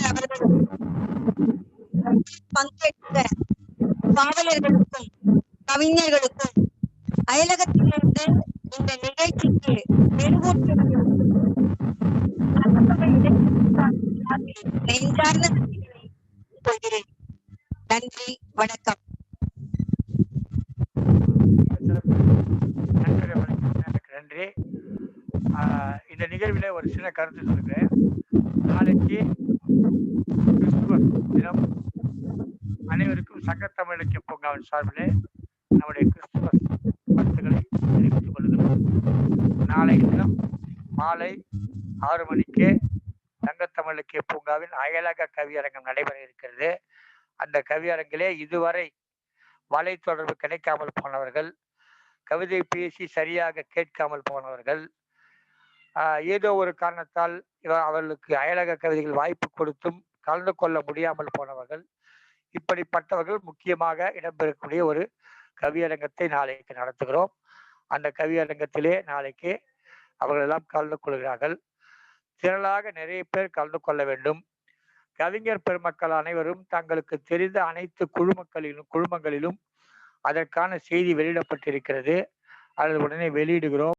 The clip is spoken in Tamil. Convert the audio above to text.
அவர்கள் பங்கேற்ற பாவலர்களுக்கும் கவிஞர்களுக்கும் அயலகத்திலிருந்து இந்த நிகழ்ச்சிக்கு மெருகூட்டும் நெஞ்சார்ந்த கொள்கிறேன். நன்றி, வணக்கம். நன்றி. இந்த நிகழ்வில ஒரு சின்ன கருத்து சொல்லுகிறேன். நாளைக்கு கிறிஸ்துவர் தினம். அனைவருக்கும் சங்கத்தமிழ் இலக்கிய பூங்காவின் சார்பிலே நம்முடைய கிறிஸ்துவர் வாழ்த்துக்களை தெரிவித்துக் கொள்கிறோம். நாளை தினம் மாலை 6 மணிக்கு சங்கத்தமிழ் இலக்கிய பூங்காவின் அயலக கவியரங்கம் நடைபெற இருக்கிறது. அந்த கவியரங்கிலே இதுவரை வலைத்தொடர்பு கிடைக்காமல் போனவர்கள், கவிதை பேசி சரியாக கேட்காமல் போனவர்கள், ஏதோ ஒரு காரணத்தால் அவர்களுக்கு அயலக கவிதைகள் வாய்ப்பு கொடுத்தும் கலந்து கொள்ள முடியாமல் போனவர்கள், இப்படிப்பட்டவர்கள் முக்கியமாக இடம்பெறக்கூடிய ஒரு கவியரங்கத்தை நாளைக்கு நடத்துகிறோம். அந்த கவியரங்கத்திலே நாளைக்கு அவர்கள் எல்லாம் கலந்து கொள்கிறார்கள். திரளாக நிறைய பேர் கலந்து கொள்ள வேண்டும். கவிஞர் பெருமக்கள் அனைவரும் தங்களுக்கு தெரிந்த அனைத்து குழுமங்களிலும் அதற்கான செய்தி வெளியிடப்பட்டிருக்கிறது. அதை உடனே வெளியிடுகிறோம்.